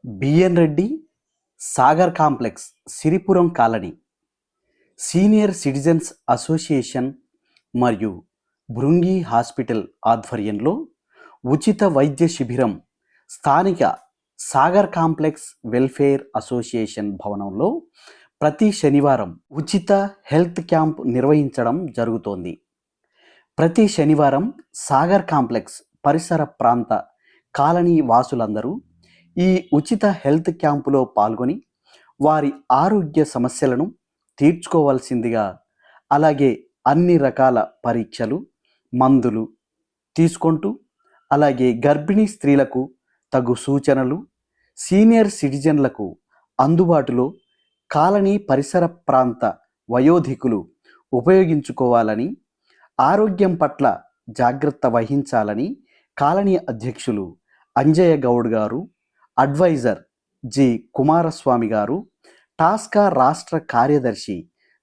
B N Reddy Sagar complex Siripuram colony senior citizens association మరియు Bhrungi hospital ఆధ్వర్యంలో ఉచిత వైద్య శిబిరం స్థానిక సాగర్ కాంప్లెక్స్ వెల్ఫేర్ అసోసియేషన్ భవనంలో ప్రతి శనివారం ఉచిత హెల్త్ క్యాంప్ నిర్వహించడం జరుగుతోంది. ప్రతి శనివారం సాగర్ కాంప్లెక్స్ పరిసర ప్రాంత కాలనీ వాసులందరూ ఈ ఉచిత హెల్త్ క్యాంపులో పాల్గొని వారి ఆరోగ్య సమస్యలను తీర్చుకోవాల్సిందిగా, అలాగే అన్ని రకాల పరీక్షలు, మందులు తీసుకుంటూ, అలాగే గర్భిణీ స్త్రీలకు తగు సూచనలు, సీనియర్ సిటిజన్లకు అందుబాటులో కాలనీ పరిసర ప్రాంత వయోధికులు ఉపయోగించుకోవాలని, ఆరోగ్యం పట్ల జాగ్రత్త వహించాలని కాలనీ అధ్యక్షులు అంజయ్య గౌడ్ గారు, అడ్వైజర్ జి కుమారస్వామి గారు, టాస్కా రాష్ట్ర కార్యదర్శి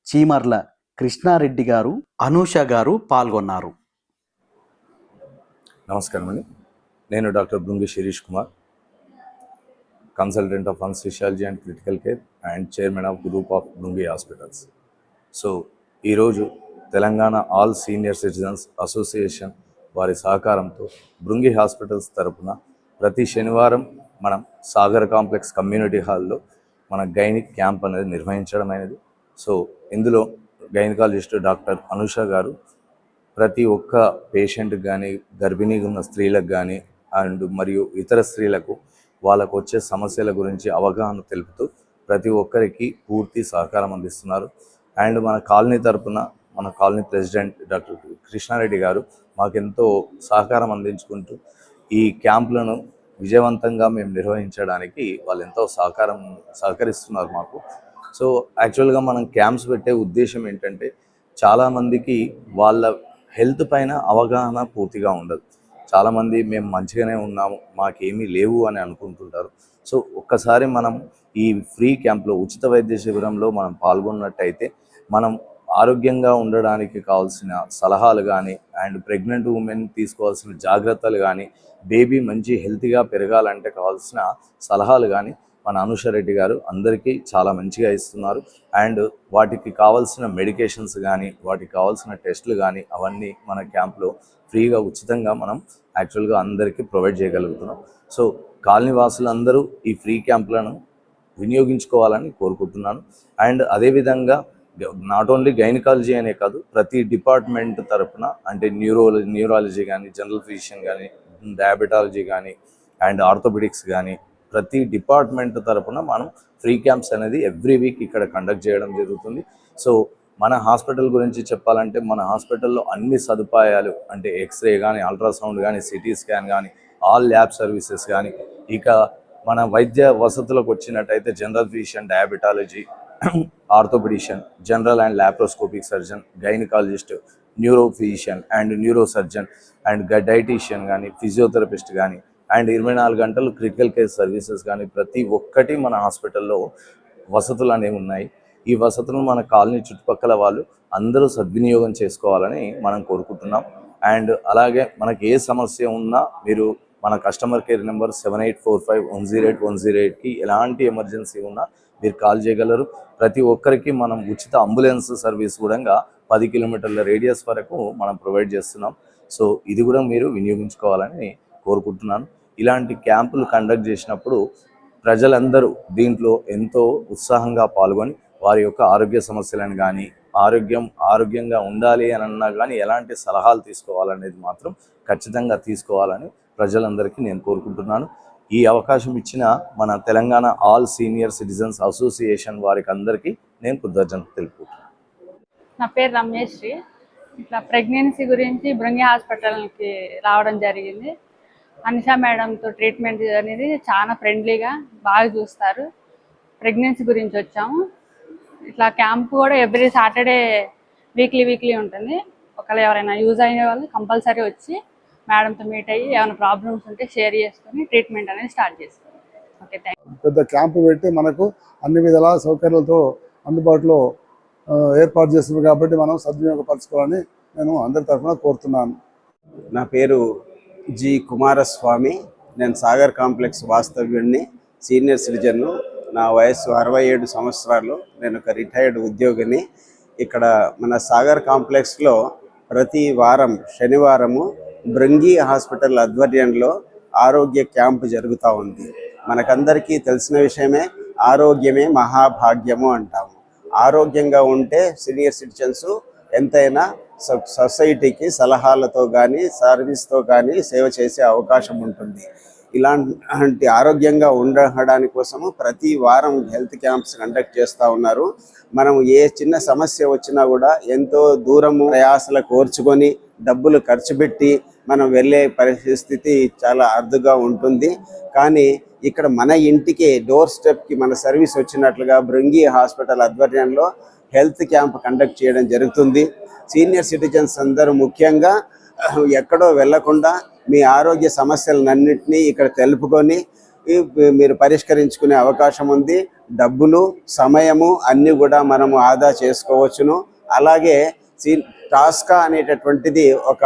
చీమర్ల కృష్ణారెడ్డి గారు, అనూష గారు పాల్గొన్నారు. నమస్కారం అండి. నేను doctor Bhrungi Shirish Kumar, consultant of anaesthesiology and critical care and chairman of group of Bhrungi hospitals. So ఈరోజు Telangana all senior citizens association వారి సహకారంతో భృంగి హాస్పిటల్స్ తరపున ప్రతి శనివారం మనం సాగర్ కాంప్లెక్స్ కమ్యూనిటీ హాల్లో మన గైనిక్ క్యాంప్ అనేది నిర్వహించడం అనేది. సో ఇందులో గైనకాలజిస్ట్ డాక్టర్ అనూష గారు ప్రతి ఒక్క పేషెంట్కి కానీ, గర్భిణీగా ఉన్న స్త్రీలకు కానీ అండ్ మరియు ఇతర స్త్రీలకు వాళ్ళకు వచ్చే సమస్యల గురించి అవగాహన తెలుపుతూ ప్రతి ఒక్కరికి పూర్తి సహకారం అందిస్తున్నారు. అండ్ మన కాలనీ తరపున మన కాలనీ ప్రెసిడెంట్ డాక్టర్ కృష్ణారెడ్డి గారు మాకెంతో సహకారం అందించుకుంటూ ఈ క్యాంపులను విజయవంతంగా మేము నిర్వహించడానికి వాళ్ళు ఎంతో సహకరిస్తున్నారు మాకు. సో యాక్చువల్గా మనం క్యాంప్స్ పెట్టే ఉద్దేశం ఏంటంటే, చాలామందికి వాళ్ళ హెల్త్ పైన అవగాహన పూర్తిగా ఉండదు. చాలామంది మేము మంచిగానే ఉన్నాము, మాకేమీ లేవు అని అనుకుంటుంటారు. సో ఒక్కసారి మనం ఈ ఫ్రీ క్యాంప్లో, ఉచిత వైద్య శిబిరంలో మనం పాల్గొన్నట్టయితే మనం ఆరోగ్యంగా ఉండడానికి కావాల్సిన సలహాలు కానీ, అండ్ ప్రెగ్నెంట్ ఉమెన్ తీసుకోవాల్సిన జాగ్రత్తలు కానీ, బేబీ మంచి హెల్తీగా పెరగాలంటే కావాల్సిన సలహాలు కానీ మన అనూష రెడ్డి గారు అందరికీ చాలా మంచిగా ఇస్తున్నారు. అండ్ వాటికి కావాల్సిన మెడికేషన్స్ కానీ, వాటికి కావాల్సిన టెస్టులు కానీ అవన్నీ మన క్యాంప్లో ఫ్రీగా ఉచితంగా మనం యాక్చువల్గా అందరికీ ప్రొవైడ్ చేయగలుగుతున్నాం. సో కాలనీ వాసులందరూ ఈ ఫ్రీ క్యాంపులను వినియోగించుకోవాలని కోరుకుంటున్నాను. అండ్ అదేవిధంగా నాట్ ఓన్లీ గైనకాలజీ అనే కాదు, ప్రతి డిపార్ట్మెంట్ తరపున అంటే న్యూరాలజీ కానీ, జనరల్ ఫిజిషియన్ కానీ, డయాబెటాలజీ కానీ అండ్ ఆర్థోపెడిక్స్ కానీ ప్రతి డిపార్ట్మెంట్ తరపున మనం ఫ్రీ క్యాంప్స్ అనేది ఎవ్రీ వీక్ ఇక్కడ కండక్ట్ చేయడం జరుగుతుంది. సో మన హాస్పిటల్ గురించి చెప్పాలంటే, మన హాస్పిటల్లో అన్ని సదుపాయాలు అంటే ఎక్స్రే కానీ, అల్ట్రాసౌండ్ కానీ, సిటీ స్కాన్ కానీ, ఆల్ ల్యాబ్ సర్వీసెస్ కానీ, ఇక మన వైద్య వసతులకు వచ్చినట్టయితే general physician, diabetology, orthopedician, general and laparoscopic surgeon, gynaecologist, neuro physician and neuro surgeon and dietician కానీ, ఫిజియోథెరపిస్ట్ కానీ అండ్ 24 గంటలు క్రిటికల్ కేర్ సర్వీసెస్ కానీ ప్రతి ఒక్కటి మన హాస్పిటల్లో వసతులు అనేవి ఉన్నాయి. ఈ వసతులను మన కాలనీ చుట్టుపక్కల వాళ్ళు అందరూ సద్వినియోగం చేసుకోవాలని మనం కోరుకుంటున్నాం. అండ్ అలాగే మనకి ఏ సమస్య ఉన్నా మీరు మన కస్టమర్ కేర్ నెంబర్ 7845108108కి ఎలాంటి ఎమర్జెన్సీ ఉన్నా మీరు కాల్ చేయగలరు. ప్రతి ఒక్కరికి మనం ఉచిత అంబులెన్స్ సర్వీస్ కూడా 10 కిలోమీటర్ల రేడియస్ వరకు మనం ప్రొవైడ్ చేస్తున్నాం. సో ఇది కూడా మీరు వినియోగించుకోవాలని కోరుకుంటున్నాను. ఇలాంటి క్యాంపులు కండక్ట్ చేసినప్పుడు ప్రజలందరూ దీంట్లో ఎంతో ఉత్సాహంగా పాల్గొని వారి యొక్క ఆరోగ్య సమస్యలను కానీ, ఆరోగ్యంగా ఉండాలి అని అన్నా కానీ ఎలాంటి సలహాలు తీసుకోవాలనేది మాత్రం ఖచ్చితంగా తీసుకోవాలని ప్రజలందరికీ నేను కోరుకుంటున్నాను. ఈ అవకాశం ఇచ్చిన మన Telangana all senior citizens association వారికి అందరికీ నేను కృతజ్ఞతలు తెలుపుకుంటున్నాను. నా పేరు రమేశ్రీ. ఇట్లా ప్రెగ్నెన్సీ గురించి భృంగి హాస్పిటల్కి రావడం జరిగింది. అనిషా మేడంతో ట్రీట్మెంట్ అనేది చాలా ఫ్రెండ్లీగా బాగా చూస్తారు. ప్రెగ్నెన్సీ గురించి వచ్చాము. ఇట్లా క్యాంప్ కూడా ఎవ్రీ సాటర్డే వీక్లీ ఉంటుంది. ఒకవేళ ఎవరైనా యూజ్ అయిన వాళ్ళు కంపల్సరీ వచ్చి మేడంతో మీట్ అయ్యి ఏమైనా ప్రాబ్లమ్స్ ఉంటే షేర్ చేసుకొని ట్రీట్మెంట్ అనేది స్టార్ట్ చేస్తాం. Okay, thank you. పెద్ద క్యాంపు పెట్టి మనకు అన్ని విధాల సౌకర్యాలతో అందుబాటులో ఏర్పాటు చేస్తున్నారు కాబట్టి మనం సద్వినియోగపరచుకోవాలని నేను అందరి తరఫున కోరుతున్నాను. నా పేరు జి కుమారస్వామి, నేను సాగర్ కాంప్లెక్స్ వాస్తవ్యుడిని. సీనియర్ సిటిజన్ను. నా వయసు 67 సంవత్సరాలు. నేను ఒక రిటైర్డ్ ఉద్యోగిని. ఇక్కడ మన సాగర్ కాంప్లెక్స్లో ప్రతి వారం శనివారము భృంగి హాస్పిటల్ ఆధ్వర్యంలో ఆరోగ్య క్యాంపు జరుగుతూ ఉంది. మనకందరికీ తెలిసిన విషయమే, ఆరోగ్యమే మహాభాగ్యము అంటాము. ఆరోగ్యంగా ఉంటే సీనియర్ సిటిజన్స్ ఎంతైనా సొసైటీకి సలహాలతో కానీ సర్వీస్తో కానీ సేవ చేసే అవకాశం ఉంటుంది. ఇలాంటి ఆరోగ్యంగా ఉండడానికి కోసము ప్రతి వారం హెల్త్ క్యాంప్స్ కండక్ట్ చేస్తూ ఉన్నారు. మనం ఏ చిన్న సమస్య వచ్చినా కూడా ఎంతో దూరము ప్రయాసలు కోర్చుకొని డబ్బులు ఖర్చు పెట్టి మనం వెళ్ళే పరిస్థితి చాలా అరుదుగా ఉంటుంది. కానీ ఇక్కడ మన ఇంటికి డోర్ స్టెప్కి మన సర్వీస్ వచ్చినట్లుగా భృంగి హాస్పిటల్ ఆధ్వర్యంలో హెల్త్ క్యాంప్ కండక్ట్ చేయడం జరుగుతుంది. సీనియర్ సిటిజన్స్ అందరూ ముఖ్యంగా ఎక్కడో వెళ్లకుండా మీ ఆరోగ్య సమస్యలన్నింటినీ ఇక్కడ తెలుపుకొని మీరు పరిష్కరించుకునే అవకాశం ఉంది. డబ్బులు, సమయము అన్నీ కూడా మనము ఆదా చేసుకోవచ్చును. అలాగే టాస్కా అనేటటువంటిది ఒక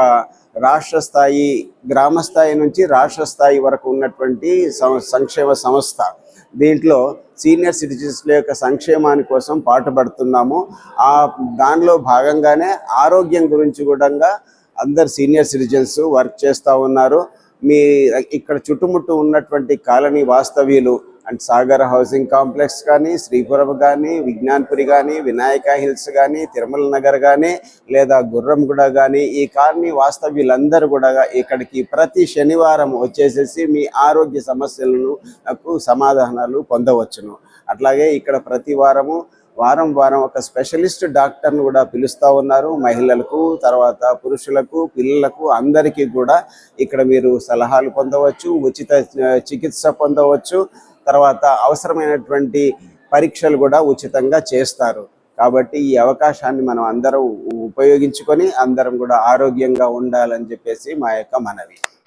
రాష్ట్ర స్థాయి, గ్రామ స్థాయి నుంచి రాష్ట్ర స్థాయి వరకు ఉన్నటువంటి సంక్షేమ సంస్థ. దీంట్లో సీనియర్ సిటిజన్స్ల యొక్క సంక్షేమాని కోసం పాటుపడుతున్నాము. దానిలో భాగంగానే ఆరోగ్యం గురించి కూడా అందరు సీనియర్ సిటిజన్స్ వర్క్ చేస్తూ ఉన్నారు. మీ ఇక్కడ చుట్టుముట్టు ఉన్నటువంటి కాలనీ వాస్తవ్యులు అండ్ సాగర్ హౌసింగ్ కాంప్లెక్స్ కానీ, శ్రీపురం కానీ, విజ్ఞాన్పురి కానీ, వినాయక హిల్స్ కానీ, తిరుమల నగర్ కానీ, లేదా గుర్రంగూడ కానీ, ఈ కాలనీ వాస్తవ్యులందరూ కూడా ఇక్కడికి ప్రతి శనివారం వచ్చేసేసి మీ ఆరోగ్య సమస్యలను సమాధానాలు పొందవచ్చును. అట్లాగే ఇక్కడ ప్రతి వారం ఒక స్పెషలిస్ట్ డాక్టర్ను కూడా పిలుస్తూ ఉన్నారు. మహిళలకు, తర్వాత పురుషులకు, పిల్లలకు అందరికీ కూడా ఇక్కడ మీరు సలహాలు పొందవచ్చు, ఉచిత చికిత్స పొందవచ్చు. తర్వాత అవసరమైనటువంటి పరీక్షలు కూడా ఉచితంగా చేస్తారు. కాబట్టి ఈ అవకాశాన్ని మనం అందరం ఉపయోగించుకొని అందరం కూడా ఆరోగ్యంగా ఉండాలని చెప్పేసి మా యొక్క మనవి.